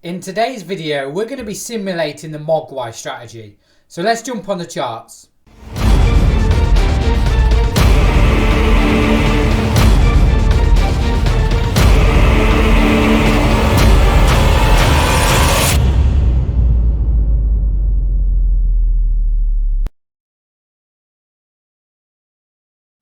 In today's video, we're going to be simulating the Mogwai strategy. So let's jump on the charts.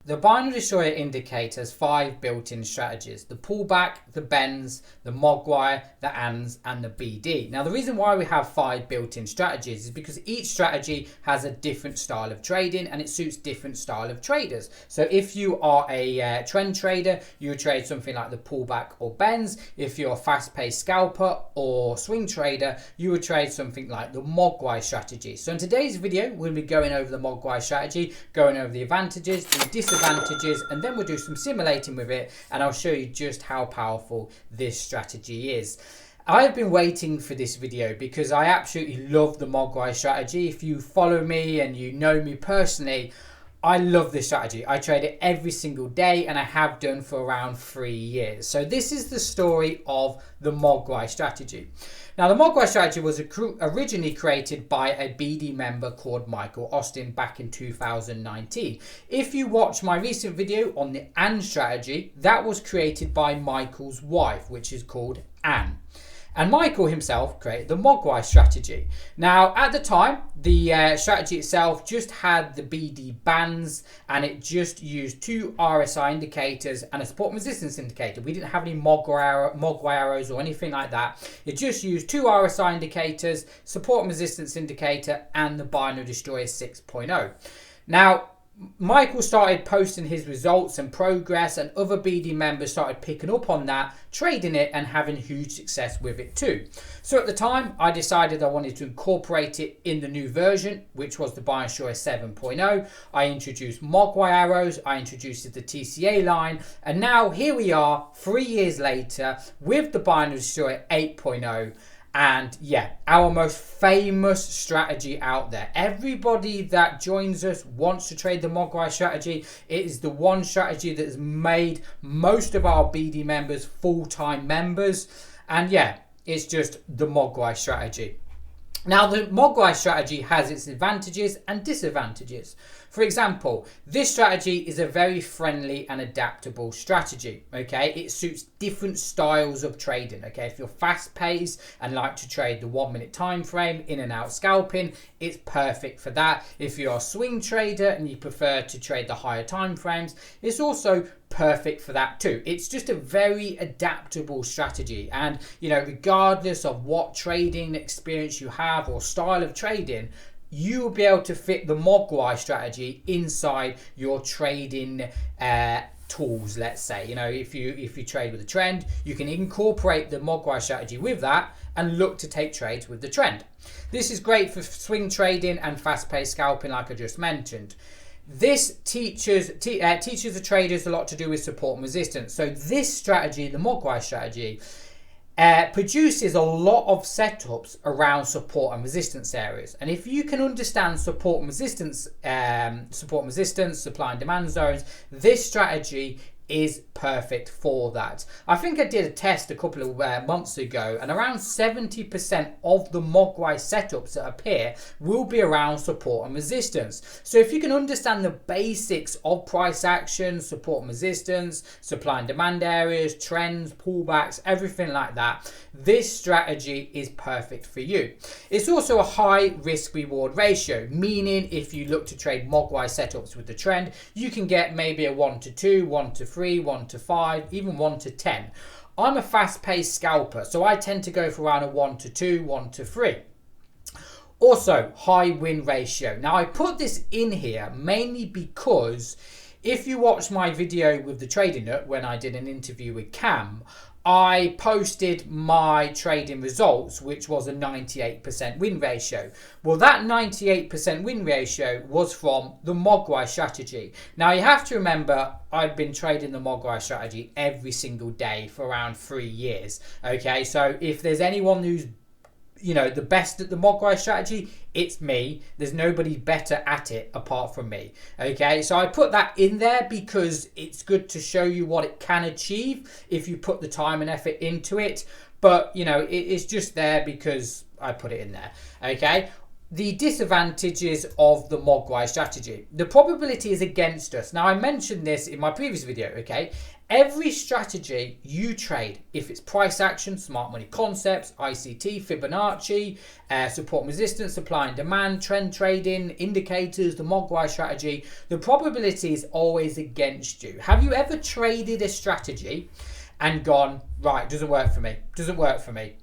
The binary destroyer indicator has 5 built-in strategies: the pullback, the bends, the Mogwai, the ANDs and the BD. Now the reason why we have 5 built-in strategies is because each strategy has a different style of trading and it suits different style of traders. So if you are a trend trader, you would trade something like the pullback or bends. If you're a fast-paced scalper or swing trader, you would trade something like the Mogwai strategy. So in today's video, we'll be going over the Mogwai strategy, going over the advantages, the disadvantages, and then we'll do some simulating with it, and I'll show you just how powerful this strategy is. I've been waiting for this video because I absolutely love the Mogwai strategy. If you follow me and you know me personally, I love this strategy. I trade it every single day and I have done for around 3 years. So this is the story of the Mogwai strategy. Now the Mogwai strategy was originally created by a BD member called Michael Austin back in 2019. If you watch my recent video on the AND strategy, that was created by Michael's wife, which is called Anne. And Michael himself created the Mogwai strategy. Now, at the time, the strategy itself just had the BD bands and it just used 2 RSI indicators and a support and resistance indicator. We didn't have any Mogwai arrows or anything like that. It just used 2 RSI indicators, support and resistance indicator, and the binary destroyer 6.0. Now, Michael started posting his results and progress, and other BD members started picking up on that, trading it and having huge success with it too. So at the time, I decided I wanted to incorporate it in the new version, which was the binary destroyer 7.0. I introduced Mogwai arrows, I introduced the TCA line, and now here we are 3 years later with the binary destroyer 8.0. And yeah, our most famous strategy out there. Everybody that joins us wants to trade the Mogwai strategy. It is the one strategy that has made most of our BD members full-time members. And yeah, it's just the Mogwai strategy. Now, the Mogwai strategy has its advantages and disadvantages. For example, this strategy is a very friendly and adaptable strategy, okay? It suits different styles of trading, okay? If you're fast-paced and like to trade the 1 minute time frame, in and out scalping, it's perfect for that. If you're a swing trader and you prefer to trade the higher time frames, it's also perfect for that too. It's just a very adaptable strategy, and you know, regardless of what trading experience you have or style of trading, you will be able to fit the Mogwai strategy inside your trading tools. Let's say, you know, if you trade with a trend, you can incorporate the Mogwai strategy with that and look to take trades with the trend. This is great for swing trading and fast-paced scalping, like I just mentioned. This teaches the traders a lot to do with support and resistance. So this strategy, the Mogwai strategy, produces a lot of setups around support and resistance areas. And if you can understand support and resistance, supply and demand zones, this strategy is perfect for that. I think I did a test a couple of months ago, and around 70% of the Mogwai setups that appear will be around support and resistance. So if you can understand the basics of price action, support and resistance, supply and demand areas, trends, pullbacks, everything like that, this strategy is perfect for you. It's also a high risk reward ratio, meaning if you look to trade Mogwai setups with the trend, you can get maybe a 1 to 2, 1 to 3, 1 to 5, even 1 to 10. I'm a fast-paced scalper, so I tend to go for around a 1 to 2, 1 to 3. Also, high win ratio. Now, I put this in here mainly because if you watch my video with the Trading Nut when I did an interview with Cam, I posted my trading results, which was a 98% win ratio. Well, that 98% win ratio was from the Mogwai strategy. Now, you have to remember, I've been trading the Mogwai strategy every single day for around 3 years. Okay, so if there's anyone who's, you know, the best at the Mogwai strategy, it's me. There's nobody better at it apart from me. Okay, so I put that in there because it's good to show you what it can achieve if you put the time and effort into it. but you know, it's just there because I put it in there. Okay. The disadvantages of the Mogwai strategy. The probability is against us. Now, I mentioned this in my previous video, okay? Every strategy you trade, if it's price action, smart money concepts, ICT, Fibonacci, support and resistance, supply and demand, trend trading, indicators, the Mogwai strategy, the probability is always against you. Have you ever traded a strategy and gone, right, doesn't work for me, doesn't work for me?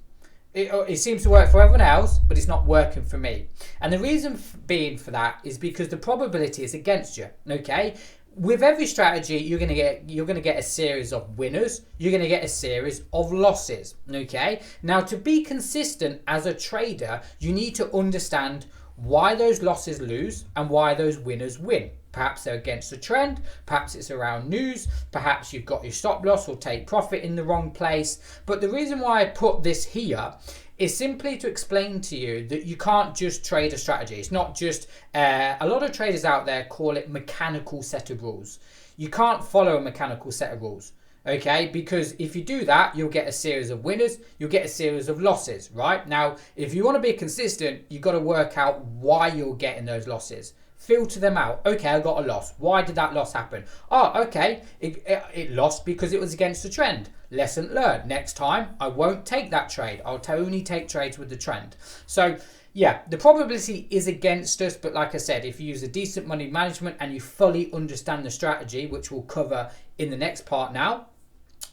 It seems to work for everyone else, but it's not working for me. And the reason being for that is because the probability is against you. Okay, with every strategy, you're gonna get a series of winners. You're gonna get a series of losses. Okay. Now, to be consistent as a trader, you need to understand why those losses lose and why those winners win. Perhaps they're against the trend, perhaps it's around news, perhaps you've got your stop loss or take profit in the wrong place. But the reason why I put this here is simply to explain to you that you can't just trade a strategy. It's not just, a lot of traders out there call it mechanical set of rules. You can't follow a mechanical set of rules. Okay, because if you do that, you'll get a series of winners, you'll get a series of losses, right? Now, if you want to be consistent, you've got to work out why you're getting those losses. Filter them out. Okay, I got a loss. Why did that loss happen? Oh, okay, it lost because it was against the trend. Lesson learned. Next time, I won't take that trade. I'll only take trades with the trend. So, yeah, the probability is against us, but like I said, if you use a decent money management and you fully understand the strategy, which we'll cover in the next part now,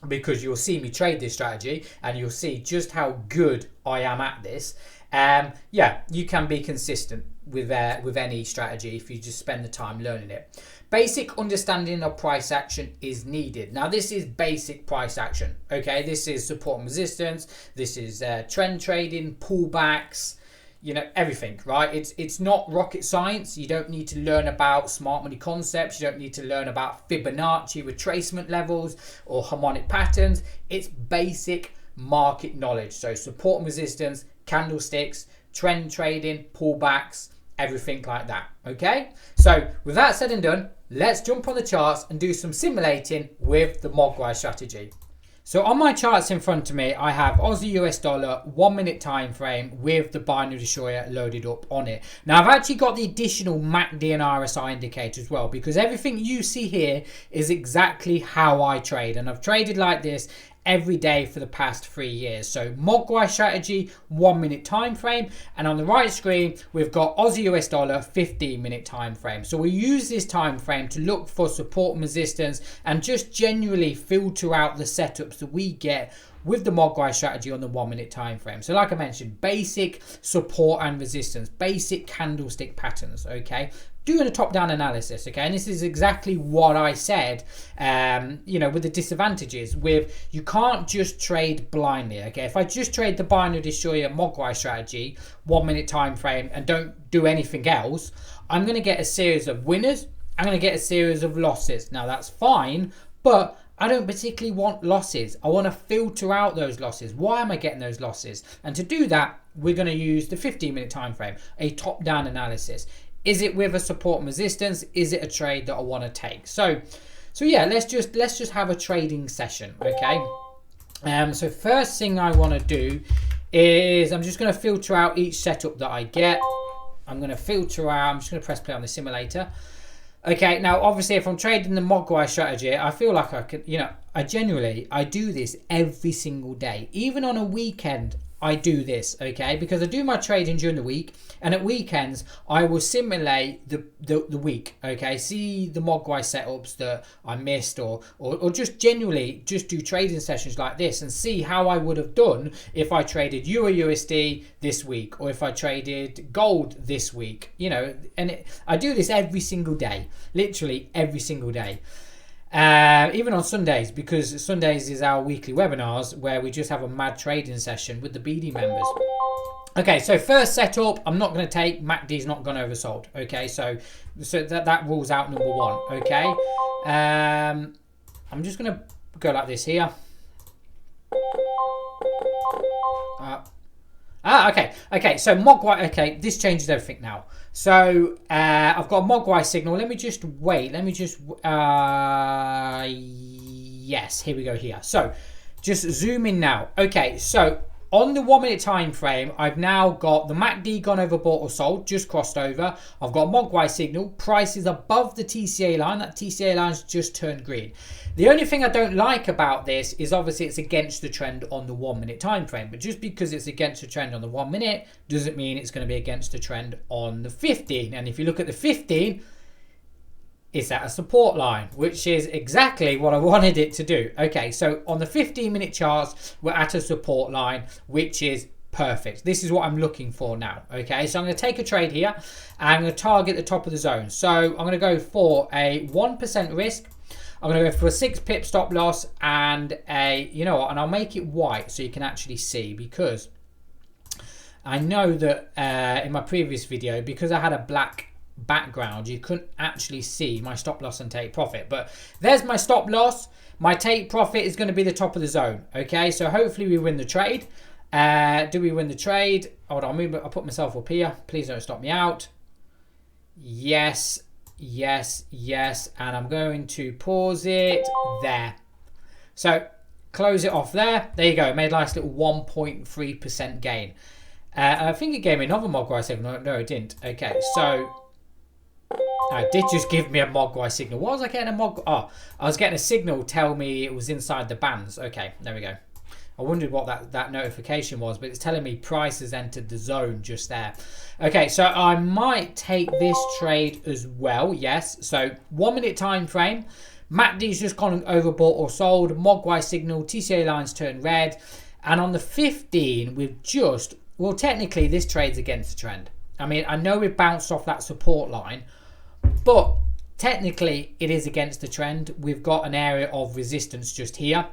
because you'll see me trade this strategy and you'll see just how good I am at this. Yeah, you can be consistent with any strategy if you just spend the time learning it. Basic understanding of price action is needed. Now, this is basic price action. Okay, this is support and resistance. This is trend trading, pullbacks. You know, everything, right? It's not rocket science. You don't need to learn about smart money concepts. You don't need to learn about Fibonacci retracement levels or harmonic patterns. It's basic market knowledge. So support and resistance, candlesticks, trend trading, pullbacks, everything like that. Okay, so with that said and done, let's jump on the charts and do some simulating with the Mogwai strategy. So on my charts in front of me, I have Aussie US dollar 1 minute time frame with the binary destroyer loaded up on it. Now, I've actually got the additional MACD and RSI indicator as well, because everything you see here is exactly how I trade, and I've traded like this every day for the past 3 years. So Mogwai strategy, 1 minute time frame, and on the right screen we've got Aussie US dollar 15-minute time frame. So we use this time frame to look for support and resistance and just genuinely filter out the setups that we get with the Mogwai strategy on the 1 minute time frame. So like I mentioned, basic support and resistance, basic candlestick patterns. Okay, doing a top-down analysis. Okay, and this is exactly what I said, you know, with the disadvantages with you can't just trade blindly. Okay, if I just trade the binary destroyer Mogwai strategy 1 minute time frame and don't do anything else, I'm going to get a series of winners, I'm going to get a series of losses. Now that's fine, but I don't particularly want losses. I want to filter out those losses. Why am I getting those losses? And to do that, we're going to use the 15-minute time frame, a top-down analysis. Is it with a support and resistance? Is it a trade that I want to take? So yeah, let's just have a trading session, okay? So first thing I want to do is I'm just going to filter out each setup that I get. I'm going to filter out. I'm just going to press play on the simulator. Okay, now obviously if I'm trading the Mogwai strategy, I feel like I could, you know, I do this every single day. Even on a weekend, I do this, okay? Because I do my trading during the week, and at weekends, I will simulate the week, okay? See the Mogwai setups that I missed, or just genuinely just do trading sessions like this and see how I would have done if I traded Euro USD this week, or if I traded gold this week, you know, and I do this every single day, literally every single day. Even on Sundays, because Sundays is our weekly webinars where we just have a mad trading session with the BD members. Okay, so first setup, I'm not going to take, MACD's not gone oversold. Okay, so that rules out number one. Okay, I'm just going to go like this here. Okay, so Mogwai, okay, this changes everything now. So I've got a Mogwai signal. Let me just wait. Yes, here we go here. So just zoom in now. Okay, so on the 1 minute time frame, I've now got the MACD gone over bought or sold, just crossed over. I've got a Mogwai signal, price is above the TCA line. That TCA line's just turned green. The only thing I don't like about this is obviously it's against the trend on the 1 minute time frame, but just because it's against the trend on the 1 minute doesn't mean it's going to be against the trend on the 15. And if you look at the 15, it's at a support line, which is exactly what I wanted it to do. Okay, so on the 15-minute charts, we're at a support line, which is perfect. This is what I'm looking for now. Okay, so I'm going to take a trade here, and I'm going to target the top of the zone. So I'm going to go for a 1% risk. I'm going to go for a 6 pip stop loss and a, you know what, and I'll make it white so you can actually see, because I know that in my previous video, because I had a black background, you couldn't actually see my stop loss and take profit, but there's my stop loss. My take profit is going to be the top of the zone. Okay, so hopefully we win the trade. Do we win the trade? Hold on, I'll put myself up here. Please don't stop me out. Yes, yes, yes, and I'm going to pause it there. So close it off there. There you go. It made a nice little 1.3% gain. I think it gave me another Mogwai signal. No, it didn't. Okay, so I did just give me a Mogwai signal. What was I getting a Mogwai? Oh, I was getting a signal tell me it was inside the bands. Okay, there we go. I wondered what that notification was, but it's telling me price has entered the zone just there. Okay, so I might take this trade as well. Yes, so 1 minute time frame. MACD's just gone overbought or sold. Mogwai signal, TCA lines turned red. And on the 15, we've just, well, technically this trade's against the trend. I mean, I know we've bounced off that support line, but technically it is against the trend. We've got an area of resistance just here.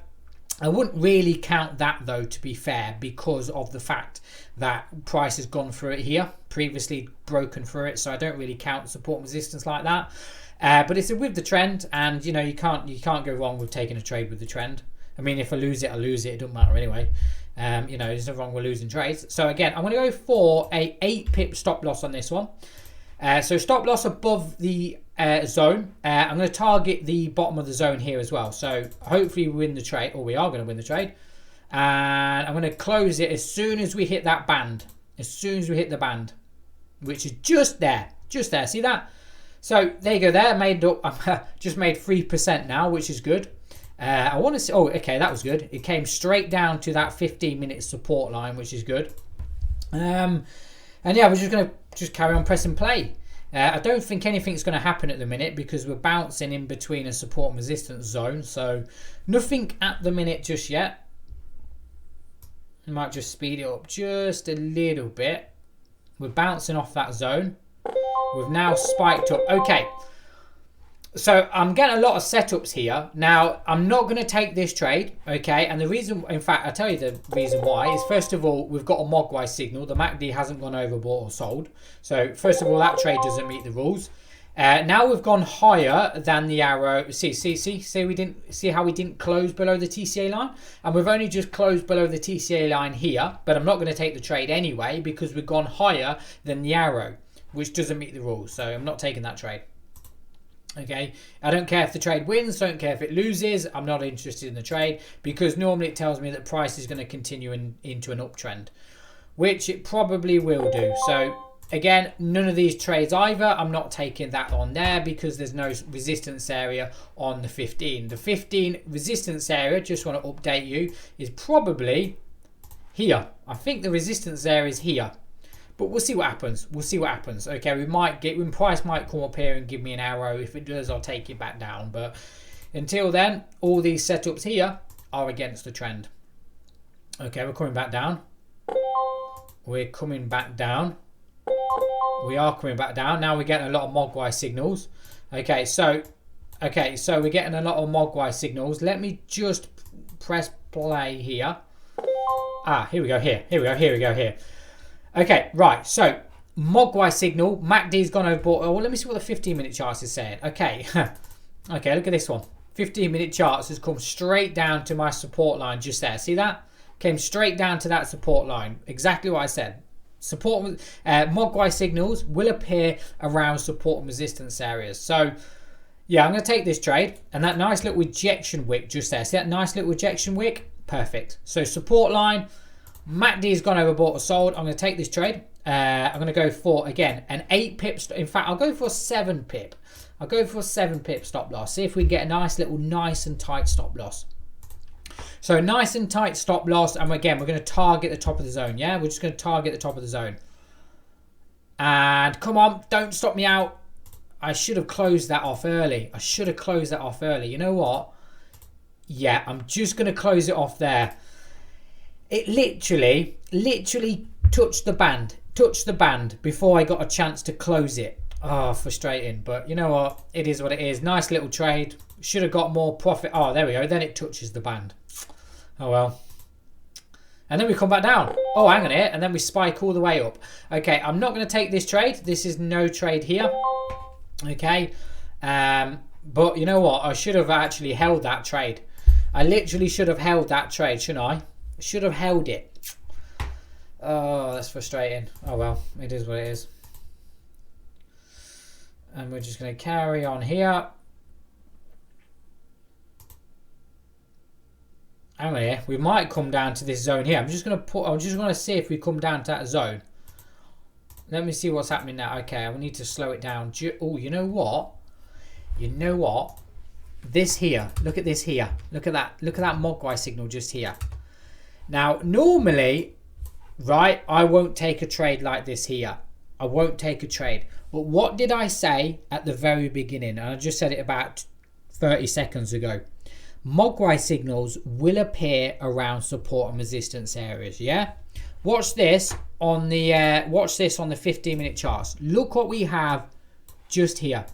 I wouldn't really count that though, to be fair, because of the fact that price has gone through it here, previously broken through it, so I don't really count support and resistance like that. But it's with the trend, and you know, you can't go wrong with taking a trade with the trend. I mean, if I lose it, I lose it. It doesn't matter anyway. You know, there's nothing wrong with losing trades. So again, I'm going to go for a 8 pip stop loss on this one. So stop loss above the zone. I'm going to target the bottom of the zone here as well. So hopefully we win the trade, or we are going to win the trade. And I'm going to close it as soon as we hit that band. As soon as we hit the band, which is just there. Just there. See that? So there you go there. Made up, just made 3% now, which is good. I want to see, oh, okay, that was good. It came straight down to that 15-minute support line, which is good. And yeah, we're just going to carry on pressing play. I don't think anything's going to happen at the minute because we're bouncing in between a support and resistance zone. So nothing at the minute just yet. I might just speed it up just a little bit. We're bouncing off that zone. We've now spiked up. Okay. So I'm getting a lot of setups here. Now, I'm not going to take this trade, okay? And the reason, in fact, I'll tell you the reason why is, first of all, we've got a Mogwai signal. The MACD hasn't gone overbought or sold. So, first of all, that trade doesn't meet the rules. Now we've gone higher than the arrow. See how we didn't close below the TCA line? And we've only just closed below the TCA line here. But I'm not going to take the trade anyway because we've gone higher than the arrow, which doesn't meet the rules. So, I'm not taking that trade. Okay, I don't care if the trade wins, don't care if it loses. I'm not interested in the trade because normally it tells me that price is going to continue into an uptrend, which it probably will do. So again, none of these trades either. I'm not taking that on there because there's no resistance area on the 15. The 15 resistance area, just want to update you, is probably here. I think the resistance area is here. But we'll see what happens. We'll see what happens. Okay, we might get, when price might come up here and give me an arrow. If it does, I'll take it back down. But until then, all these setups here are against the trend. Okay, we're coming back down. We're coming back down. We are coming back down. Now we're getting a lot of Mogwai signals. Okay, so we're getting a lot of Mogwai signals. Let me just press play here. Ah, here we go. Here we go. Here. Okay, right, so Mogwai signal, MACD's gone overbought. Oh, well, let me see what the 15-minute charts is saying. Okay, okay, look at this one. 15-minute charts has come straight down to my support line just there. See that? Came straight down to that support line. Exactly what I said. Support, Mogwai signals will appear around support and resistance areas. So, yeah, I'm going to take this trade. And that nice little rejection wick just there. See that nice little rejection wick? Perfect. So support line, MACD has gone over, bought or sold. I'm going to take this trade. I'm going to go for, again, an 8 pips. In fact, I'll go for a 7 pip. I'll go for a 7 pip stop loss. See if we get a nice little nice and tight stop loss. So nice and tight stop loss. And again, we're going to target the top of the zone. Yeah, we're just going to target the top of the zone. And come on, don't stop me out. I should have closed that off early. I should have closed that off early. You know what? Yeah, I'm just going to close it off there. It literally touched the band before I got a chance to close it. Oh, frustrating. But you know what? It is what it is. Nice little trade. Should have got more profit. Oh, there we go. Then it touches the band. Oh, well. And then we come back down. Oh, hang on here. And then we spike all the way up. Okay, I'm not going to take this trade. This is no trade here. Okay. But you know what? I should have actually held that trade. I literally should have held that trade, shouldn't I? Should have held it. Oh, that's frustrating. Oh, well. It is what it is. And we're just going to carry on here. Hang on here. We might come down to this zone here. I'm just going to see if we come down to that zone. Let me see what's happening now. Okay, I need to slow it down. Oh, you know what? You know what? This here. Look at this here. Look at that. Look at that Mogwai signal just here. Now, normally, right, I won't take a trade like this here. I won't take a trade. But what did I say at the very beginning? And I just said it about 30 seconds ago. Mogwai signals will appear around support and resistance areas. Yeah, watch this on the 15-minute charts. Look what we have just here.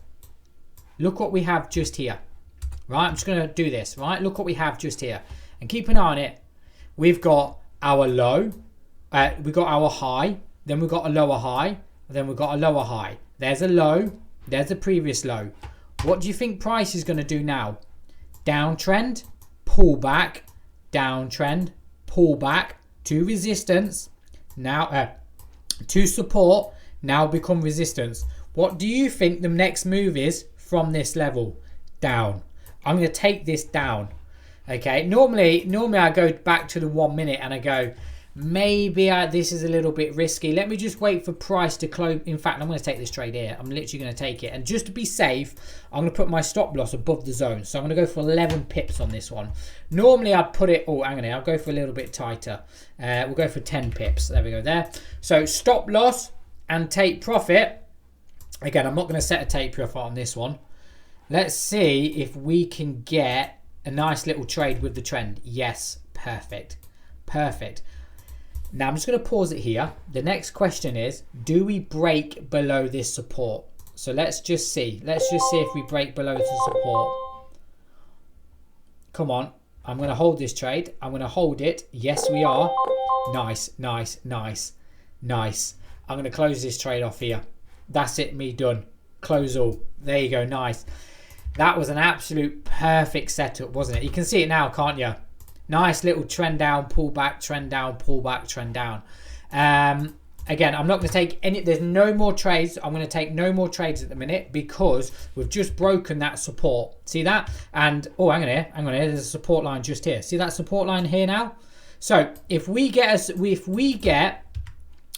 Look what we have just here. Right, I'm just going to do this. Right, look what we have just here, and keep an eye on it. We've got our low, we've got our high, then we've got a lower high, then we've got a lower high. There's a low, there's a previous low. What do you think price is going to do now? Downtrend, pull back, downtrend, pull back to resistance, now to support, now become resistance. What do you think the next move is from this level? Down. I'm going to take this down. Okay, normally I go back to the 1 minute and I go, maybe this is a little bit risky. Let me just wait for price to close. In fact, I'm going to take this trade here. I'm literally going to take it. And just to be safe, I'm going to put my stop loss above the zone. So I'm going to go for 11 pips on this one. Normally I'd put it, oh, hang on here. I'll go for a little bit tighter. We'll go for 10 pips. There we go there. So stop loss and take profit. Again, I'm not going to set a take profit on this one. Let's see if we can get a nice little trade with the trend. Yes, perfect. Perfect. Now I'm just going to pause it here. The next question is, do we break below this support? So let's just see. Let's just see if we break below the support. Come on. I'm going to hold this trade. I'm going to hold it. Yes, we are. Nice, nice, nice, nice. I'm going to close this trade off here. That's it, me done. Close all. There you go, nice. That was an absolute perfect setup, wasn't it? You can see it now, can't you? Nice little trend down, pull back, trend down, pull back, trend down. Again, I'm not going to take any, there's no more trades. I'm going to take no more trades at the minute because we've just broken that support. See that? And, oh, hang on here. There's a support line just here. See that support line here now? So if we get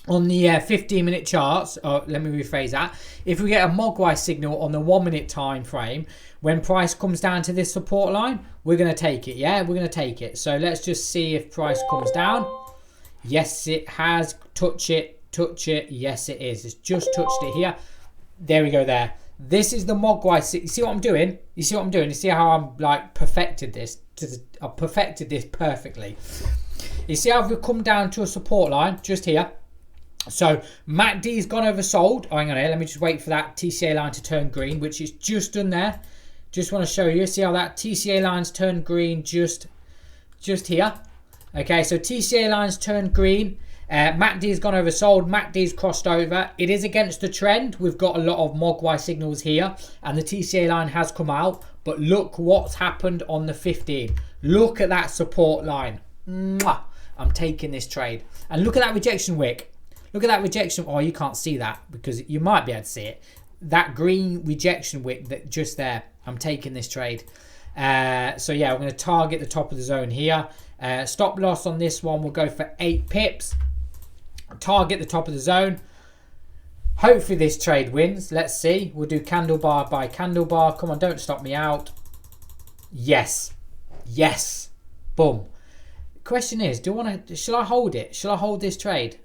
on the 15-minute charts, let me rephrase that. If we get a Mogwai signal on the 1 minute time frame, when price comes down to this support line, we're going to take it. Yeah, we're going to take it. So let's just see if price comes down. Yes, it has. Touch it. Yes, it is. It's just touched it here. There we go there. This is the Mogwai. You see what I'm doing? You see what I'm doing? You see how I'm like perfected this? I've perfected this perfectly. You see how we've come down to a support line just here. So MACD's gone over sold. Oh, hang on here. Let me just wait for that TCA line to turn green, which is just done there. Just want to show you. See how that TCA line's turned green just here. Okay, so TCA line's turned green. MACD's gone over sold. MACD's crossed over. It is against the trend. We've got a lot of Mogwai signals here, and the TCA line has come out. But look what's happened on the 15. Look at that support line. Mwah! I'm taking this trade. And look at that rejection wick. Look at that rejection. Oh, you can't see that because you might be able to see it. That green rejection wick that just there. I'm taking this trade. So yeah, I'm going to target the top of the zone here. Stop loss on this one will go for 8 pips. Target the top of the zone. Hopefully this trade wins. Let's see. We'll do candle bar by candle bar. Come on, don't stop me out. Yes. Yes. Boom. Question is, shall I hold it? Shall I hold this trade?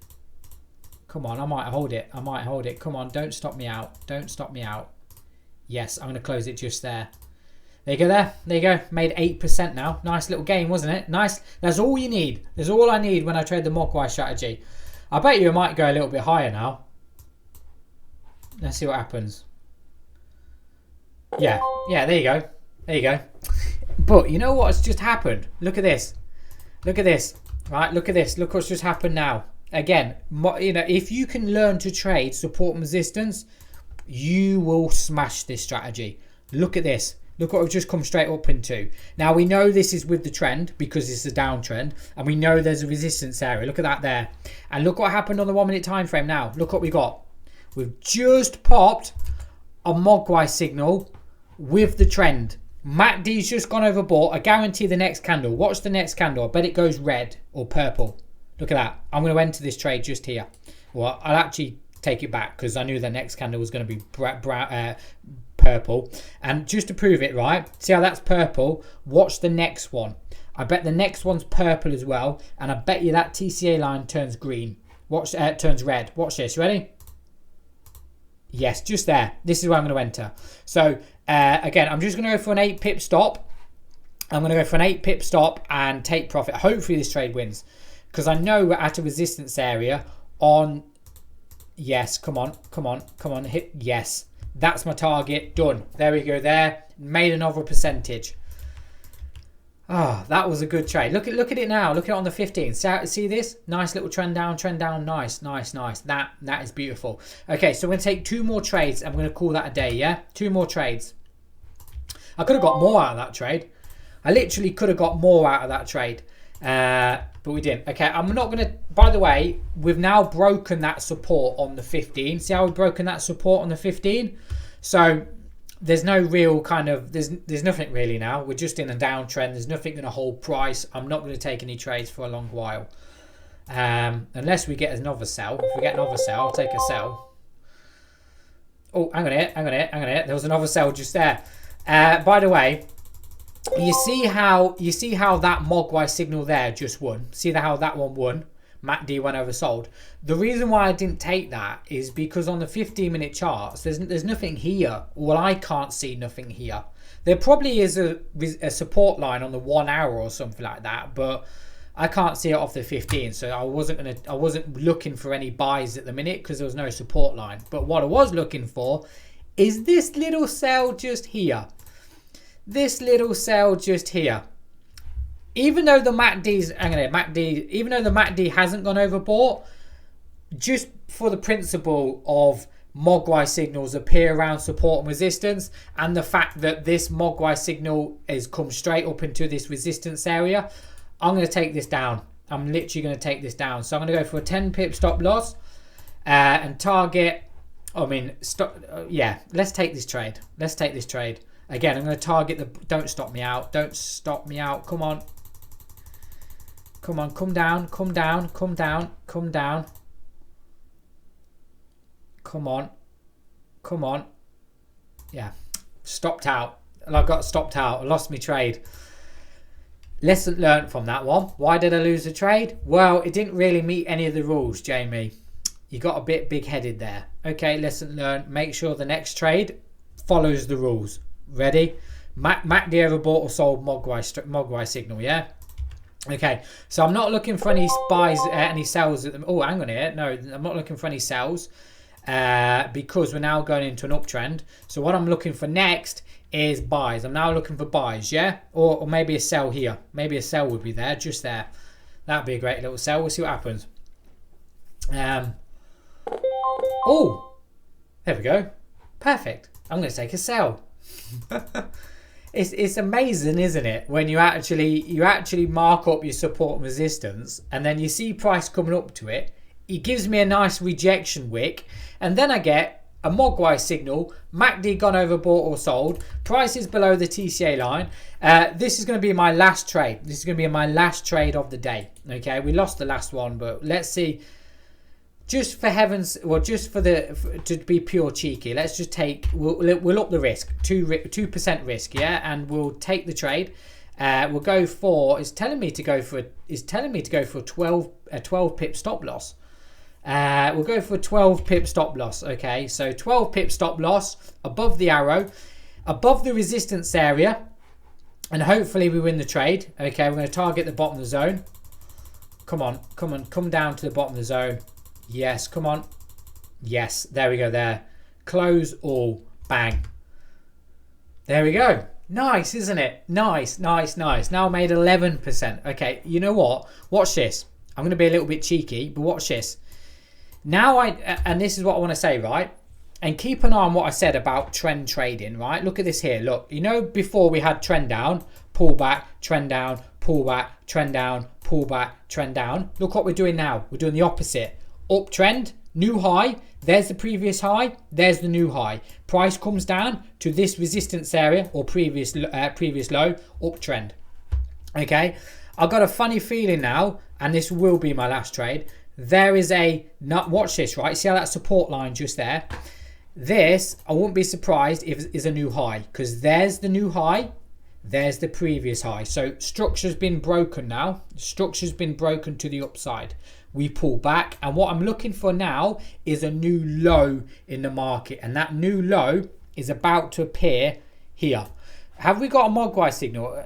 Come on, I might hold it. I might hold it. Come on, don't stop me out. Don't stop me out. Yes, I'm going to close it just there. There you go there. There you go. Made 8% now. Nice little game, wasn't it? Nice. That's all you need. That's all I need when I trade the Mogwai strategy. I bet you it might go a little bit higher now. Let's see what happens. Yeah. Yeah, there you go. There you go. But you know what's just happened? Look at this. Look at this. Right, look at this. Look what's just happened now. Again, you know, if you can learn to trade support and resistance, you will smash this strategy. Look at this. Look what we've just come straight up into. Now we know this is with the trend because it's a downtrend, and we know there's a resistance area. Look at that there. And look what happened on the 1 minute time frame now. Look what we got. We've just popped a Mogwai signal with the trend. MACD's just gone overbought. I guarantee the next candle. Watch the next candle. I bet it goes red or purple. Look at that. I'm going to enter this trade just here. Well, I'll actually take it back because I knew the next candle was going to be purple. And just to prove it, right? See how that's purple? Watch the next one. I bet the next one's purple as well. And I bet you that TCA line turns green. Watch, turns red. Watch this. Ready? Yes, just there. This is where I'm going to enter. So, again, I'm just going to go for an 8 pip stop. I'm going to go for an 8 pip stop and take profit. Hopefully this trade wins. Because I know we're at a resistance area on... Yes, come on, come on, come on. Hit yes. That's my target. Done. There we go there. Made another percentage. Ah, oh, that was a good trade. Look at it now. Look at it on the 15. See this? Nice little trend down, nice, nice, nice. That is beautiful. Okay, so we're going to take 2 more trades and we're going to call that a day, yeah? 2 more trades. I could have got more out of that trade. I literally could have got more out of that trade. But we didn't. Okay, I'm not going to... By the way, we've now broken that support on the 15. See how we've broken that support on the 15? So... There's no real kind of, there's nothing really now. We're just in a downtrend. There's nothing going to hold price. I'm not going to take any trades for a long while. Unless we get another sell. If we get another sell, I'll take a sell. Oh, hang on here. There was another sell just there. By the way, you see how that Mogwai signal there just won? See how that one won? MACD went oversold. The reason why I didn't take that is because on the 15-minute charts, there's nothing here. Well, I can't see nothing here. There probably is a support line on the 1 hour or something like that, but I can't see it off the 15. So I wasn't looking for any buys at the minute because there was no support line. But what I was looking for is this little sell just here. This little sell just here. Even though the even though the MACD hasn't gone overbought, just for the principle of Mogwai signals appear around support and resistance, and the fact that this Mogwai signal has come straight up into this resistance area, I'm going to take this down. I'm literally going to take this down. So I'm going to go for a 10 pip stop loss and target. Yeah, let's take this trade. Let's take this trade. Again, I'm going to target the... Don't stop me out. Don't stop me out. Come on. Come on, come down, come down, come down, come down. Come on. Come on. Yeah. Stopped out. I got stopped out. I lost my trade. Lesson learned from that one. Why did I lose the trade? Well, it didn't really meet any of the rules, Jamie. You got a bit big-headed there. Okay, lesson learned. Make sure the next trade follows the rules. Ready? MACD overbought or sold Mogwai signal, yeah? Okay, so I'm not looking for any buys, any sells at them. Oh, hang on here. No, I'm not looking for any sells because we're now going into an uptrend. So what I'm looking for next is buys. I'm now looking for buys, yeah? Or maybe a sell here. Maybe a sell would be there, just there. That'd be a great little sell. We'll see what happens. Oh, there we go. Perfect. I'm going to take a sell. It's amazing, isn't it, when you actually mark up your support and resistance, and then you see price coming up to it. It gives me a nice rejection wick, and then I get a Mogwai signal, MACD gone overbought or sold, prices below the TCA line. This is going to be my last trade. This is going to be my last trade of the day. Okay, we lost the last one, but let's see. Just for heavens, well, just for to be pure cheeky, let's just take. We'll up the risk, 2% risk, yeah, and we'll take the trade. We'll go for. It's telling me to go for a 12 pip stop loss. We'll go for a 12 pip stop loss. Okay, so 12 pip stop loss above the arrow, above the resistance area, and hopefully we win the trade. Okay, we're going to target the bottom of the zone. Come on, come down to the bottom of the zone. Yes, come on. Yes, there we go there. Close all. Bang. There we go. Nice, isn't it? Nice. Now I made 11%. Okay, you know what? Watch this. I'm going to be a little bit cheeky, but watch this. Now and this is what I want to say, right? And keep an eye on what I said about trend trading, right? Look at this here. Look, you know, before we had trend down, pull back, trend down, pull back, trend down, pull back, trend down. Look what we're doing now. We're doing the opposite. Uptrend, new high. There's the previous high. There's the new high. Price comes down to this resistance area or previous low. Uptrend. Okay. I've got a funny feeling now, and this will be my last trade. There is watch this, right? See how that support line just there? This, I wouldn't be surprised if it is a new high, because there's the new high, there's the previous high. So structure's been broken now. Structure's been broken to the upside. We pull back, and what I'm looking for now is a new low in the market, and that new low is about to appear here. Have we got a Mogwai signal?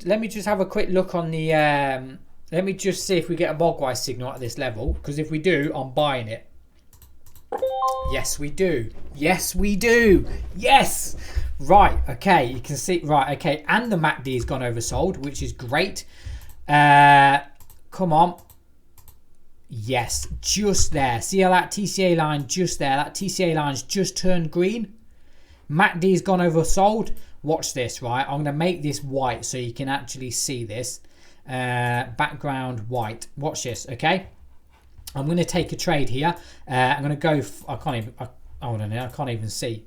Let me just have a quick look on the let me just see if we get a Mogwai signal at this level, because if we do, I'm buying it. Yes, we do. Yes, we do. Yes. Right. Okay. You can see. Right. Okay. And the MACD has gone oversold, which is great. Come on. Yes. Just there. See how that TCA line just there? That TCA line's just turned green. MACD has gone oversold. Watch this. Right. I'm going to make this white so you can actually see this. Background white. Watch this. Okay. I'm going to take a trade here. I'm going to go. I can't even see.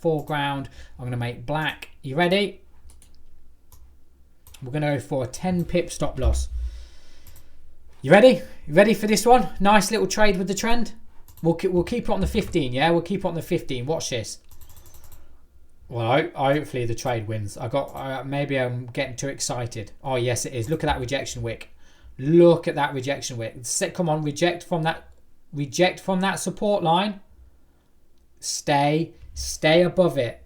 Foreground. I'm going to make black. You ready? We're going to go for a 10 pip stop loss. You ready? You ready for this one? Nice little trade with the trend. We'll keep it on the 15. Yeah, we'll keep it on the 15. Watch this. Well, hopefully the trade wins. Maybe I'm getting too excited. Oh yes, it is. Look at that rejection wick. Look at that rejection wick. Come on, reject from that support line. Stay above it.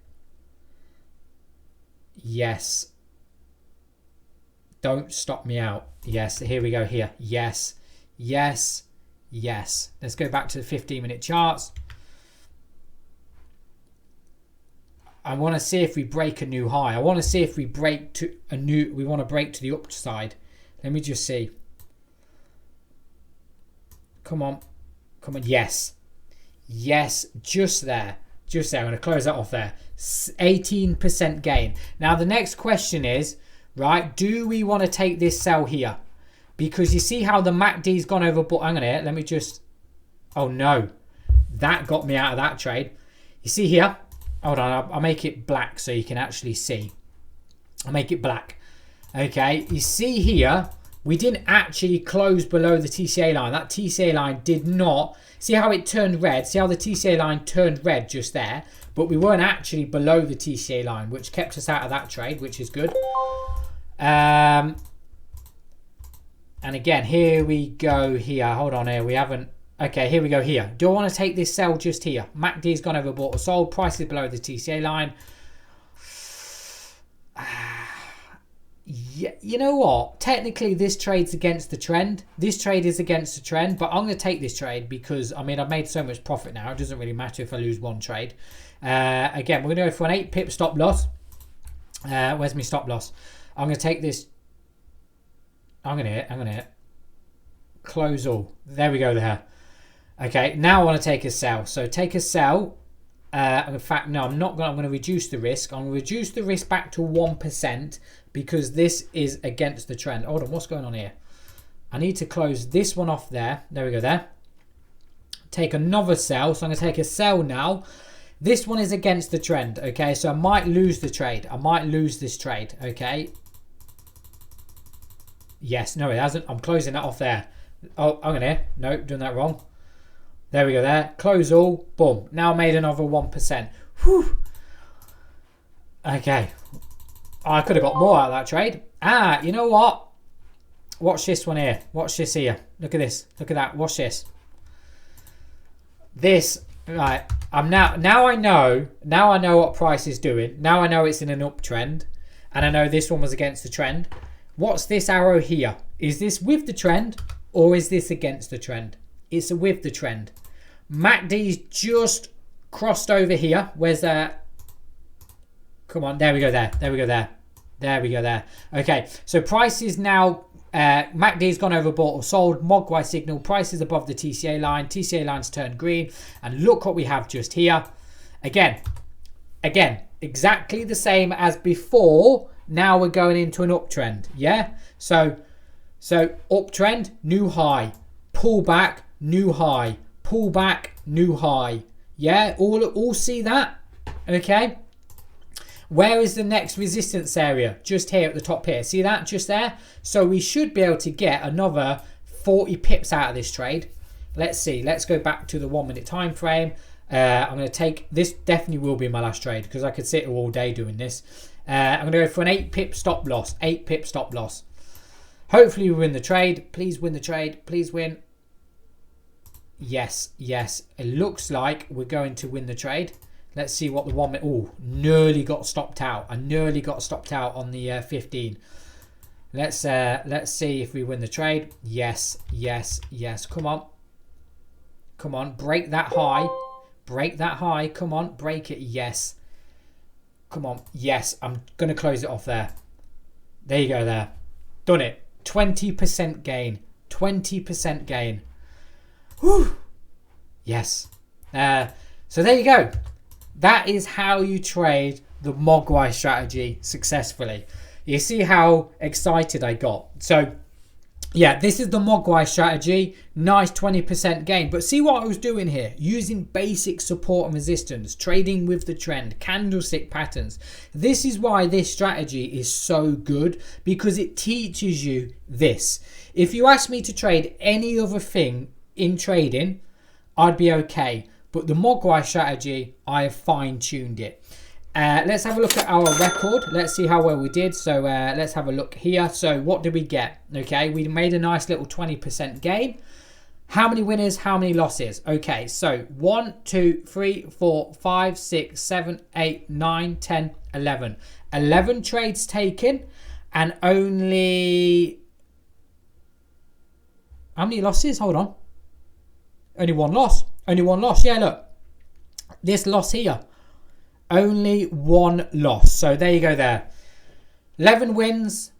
Yes. Don't stop me out. Yes, here we go here. Yes. Let's go back to the 15-minute charts. I want to see if we break a new high. I want to see if we break to a new. We want to break to the upside. Let me just see. Come on. Yes, just there. I'm going to close that off there. 18% gain. Now the next question is, right? Do we want to take this sell here? Because you see how the MACD's gone over. But hang on here. Let me just. Oh no, that got me out of that trade. You see here. Hold on, I'll make it black so you can actually see. I'll make it black. Okay, you see here, we didn't actually close below the TCA line. That TCA line did not. See how it turned red? See how the TCA line turned red just there? But we weren't actually below the TCA line, which kept us out of that trade, which is good. And again, here we go here. Hold on here, we haven't. Okay, here we go here. Do I want to take this sell just here? MACD's gone overbought or sold. Price is below the TCA line. Yeah, you know what? Technically, this trade's against the trend. This trade is against the trend, but I'm going to take this trade because, I mean, I've made so much profit now. It doesn't really matter if I lose one trade. Again, we're going to go for an 8 pip stop loss. Where's my stop loss? I'm going to take this. I'm going to hit. Close all. There we go there. Okay, now I want to take a sell. So take a sell. In fact, no, I'm not going. I'm going to reduce the risk. I'm going to reduce the risk back to 1% because this is against the trend. Hold on, what's going on here? I need to close this one off there. There we go there. Take another sell. So I'm going to take a sell now. This one is against the trend, okay? So I might lose the trade. I might lose this trade, okay? Yes, no, it hasn't. I'm closing that off there. Oh, hang on here. No, doing that wrong. There we go there. Close all. Boom. Now I made another 1%. Whew. Okay. I could have got more out of that trade. Ah, you know what? Watch this one here. Watch this here. Look at this. Look at that. Watch this. This, right. I'm now I know what price is doing. Now I know it's in an uptrend. And I know this one was against the trend. What's this arrow here? Is this with the trend or is this against the trend? It's with the trend. MACD's just crossed over here. Where's that? Come on, there we go there. There we go there. There we go there. Okay, so price is now, MACD's gone overbought or sold. Mogwai signal, price is above the TCA line. TCA line's turned green. And look what we have just here. Again, exactly the same as before. Now we're going into an uptrend. Yeah, so uptrend, new high, pullback, new high, pullback, new high. Yeah, all see that. Okay, where is the next resistance area? Just here at the top here. See that just there? So we should be able to get another 40 pips out of this trade. Let's see. Let's go back to the 1 minute time frame. I'm going to take this. Definitely will be my last trade because I could sit here all day doing this. I'm going to go for an 8 pip stop loss. 8 pip stop loss. Hopefully we win the trade. Please win the trade. Please win. Yes, yes. It looks like we're going to win the trade. Let's see what the 1 minute. Oh, nearly got stopped out. I nearly got stopped out on the 15. Let's see if we win the trade. Yes, yes, yes. Come on. Come on. Break that high. Break that high. Come on. Break it. Yes. Come on. Yes. I'm going to close it off there. There you go there. Done it. 20% gain. 20% gain. Whew. Yes. So there you go. That is how you trade the Mogwai strategy successfully. You see how excited I got. So yeah, this is the Mogwai strategy. Nice 20% gain. But see what I was doing here? Using basic support and resistance. Trading with the trend. Candlestick patterns. This is why this strategy is so good. Because it teaches you this. If you ask me to trade any other thing in trading, I'd be okay. But the Mogwai strategy, I have fine-tuned it. Let's have a look at our record. Let's see how well we did. So let's have a look here. So what did we get? Okay, we made a nice little 20% gain. How many winners? How many losses? Okay, so 1, 2, 3, 4, 5, 6, 7, 8, 9, 10, 11. 11 trades taken and only... How many losses? Hold on. Only one loss. Only one loss. Yeah, look. This loss here. Only one loss. So there you go there. 11 wins,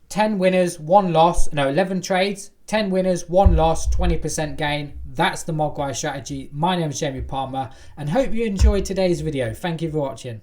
10 winners, 1 loss. No, 11 trades, 10 winners, 1 loss, 20% gain. That's the Mogwai strategy. My name is Jamie Palmer and hope you enjoyed today's video. Thank you for watching.